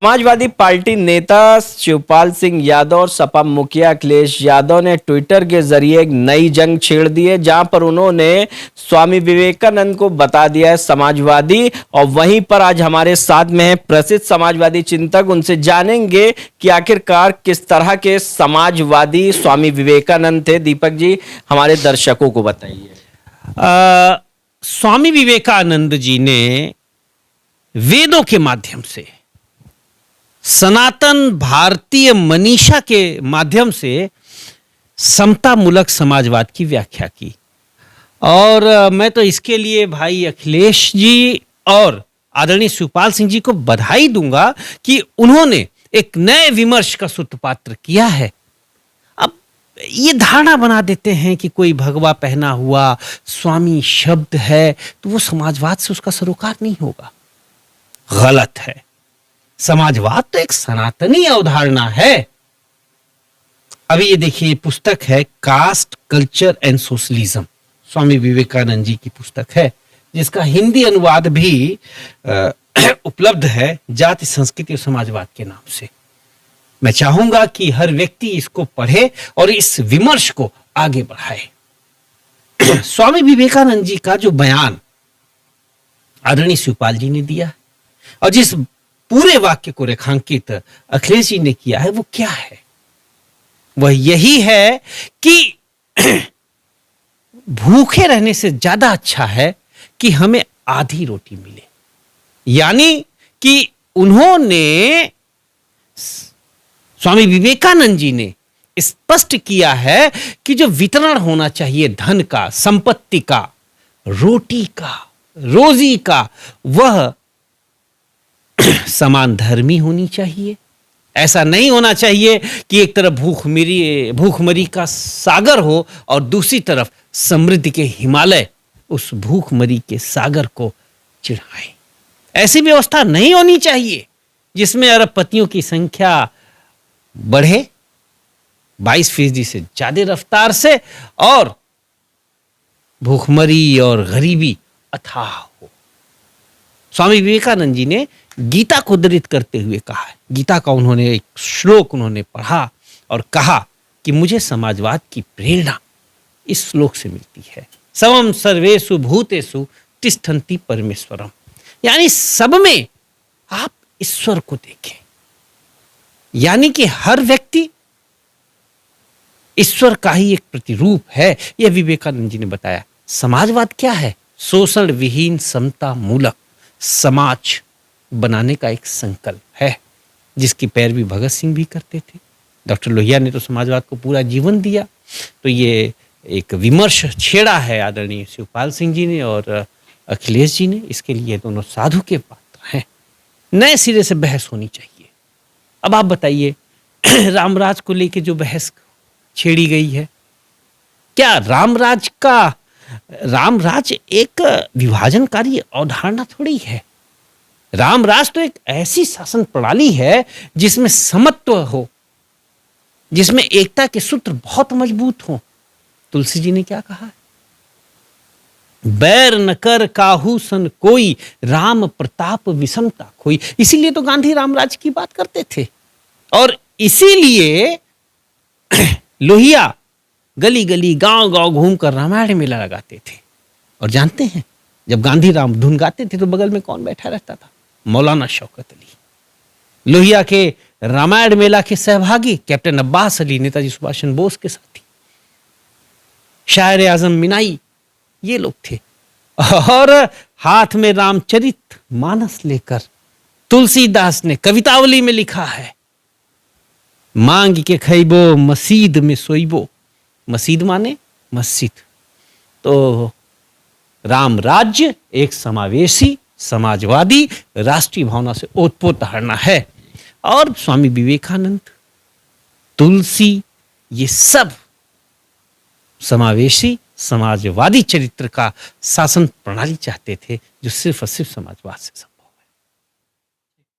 Samajwadi party नेता शिवपाल सिंह यादव और सपा मुखिया अखिलेश यादव ने ट्विटर के जरिए एक नई जंग छेड़ दी है, जहां पर उन्होंने स्वामी विवेकानंद को बता दिया है समाजवादी। और वहीं पर आज हमारे साथ में है प्रसिद्ध समाजवादी चिंतक, उनसे जानेंगे कि आखिरकार किस तरह के समाजवादी स्वामी विवेकानंद थे। दीपक जी, हमारे दर्शकों को बताइए। स्वामी विवेकानंद जी ने वेदों के माध्यम से, सनातन भारतीय मनीषा के माध्यम से समतामूलक समाजवाद की व्याख्या की। और मैं तो इसके लिए भाई अखिलेश जी और आदरणीय शिवपाल सिंह जी को बधाई दूंगा कि उन्होंने एक नए विमर्श का सूत्रपात्र किया है। अब ये धारणा बना देते हैं कि कोई भगवा पहना हुआ स्वामी शब्द है तो वो समाजवाद से उसका सरोकार नहीं होगा। गलत है। समाजवाद तो एक सनातनी अवधारणा है। अभी ये देखिए, पुस्तक है cast culture and socialism, Swami Vivekananda ji की पुस्तक है, जिसका हिंदी अनुवाद भी उपलब्ध है, जाति संस्कृति और समाजवाद के नाम से। मैं चाहूंगा कि हर व्यक्ति इसको पढ़े और इस विमर्श को आगे बढ़ाए। स्वामी विवेकानंद जी का जो बयान आदरणीय शिवपाल जी ने दिया और जिस पूरे वाक्य को रेखांकित अखिलेश जी ने किया है, वो क्या है? वह यही है कि भूखे रहने से ज्यादा अच्छा है कि हमें आधी रोटी मिले। यानी कि उन्होंने, स्वामी विवेकानंद जी ने स्पष्ट किया है कि जो वितरण होना चाहिए धन का, संपत्ति का, रोटी का, रोजी का, वह समान धर्मी होनी चाहिए। ऐसा नहीं होना चाहिए कि एक तरफ भूखमरी का सागर हो और दूसरी तरफ समृद्धि के हिमालय उस भूखमरी के सागर को चिढ़ाए। ऐसी व्यवस्था नहीं होनी चाहिए जिसमें अरबपतियों की संख्या बढ़े 22% से ज्यादा रफ्तार से और भूखमरी और गरीबी अथाह हो। स्वामी विवेकानंद जी ने गीता को उद्धृत करते हुए कहा है, गीता का उन्होंने एक श्लोक उन्होंने पढ़ा और कहा कि मुझे समाजवाद की प्रेरणा इस श्लोक से मिलती है। समम सर्वेषु भूतेषु तिष्ठन्ति परमेश्वरम। यानी सब में आप ईश्वर को देखें। यानी कि हर व्यक्ति ईश्वर का ही एक प्रतिरूप है। यह विवेकानंद जी ने बताया। समाजवाद क्या है? शोषण विहीन समता मूलक समाज बनाने का एक संकल्प है, जिसकी पैरवी भगत सिंह भी करते थे। डॉक्टर लोहिया ने तो समाजवाद को पूरा जीवन दिया। तो ये एक विमर्श छेड़ा है आदरणीय शिवपाल सिंह जी ने और अखिलेश जी ने। इसके लिए दोनों साधु के पात्र हैं। नए सिरे से बहस होनी चाहिए। अब आप बताइए, रामराज को लेके जो बहस छेड़ी गई है, क्या रामराज एक विभाजनकारी अवधारणा थोड़ी है। रामराज तो एक ऐसी शासन प्रणाली है जिसमें समत्व हो, जिसमें एकता के सूत्र बहुत मजबूत हो। तुलसी जी ने क्या कहा है? बैर न कर काहू सन कोई, राम प्रताप विषमता खोई। इसीलिए तो गांधी रामराज की बात करते थे और इसीलिए लोहिया गली गली गांव गांव घूमकर रामायण मेला लगाते थे। और जानते हैं, जब गांधी राम धुन गाते थे तो बगल में कौन बैठा रहता था? मौलाना शौकत अली। लोहिया के रामायण मेला के सहभागी कैप्टन अब्बास अली, नेताजी सुभाष चंद्र बोस के साथी, शायर आजम मिनाई, ये लोग थे। और हाथ में रामचरित मानस लेकर तुलसीदास ने कवितावली में लिखा है, मांग के खैबो मसीद में सोइबो। मसीद माने मस्जिद। तो राम राज्य एक समावेशी, समाजवादी, राष्ट्रीय भावना से ओतप्रोत धारणा है। और स्वामी विवेकानंद, तुलसी, ये सब समावेशी, समाजवादी चरित्र का शासन प्रणाली चाहते थे, जो सिर्फ और सिर्फ समाजवाद से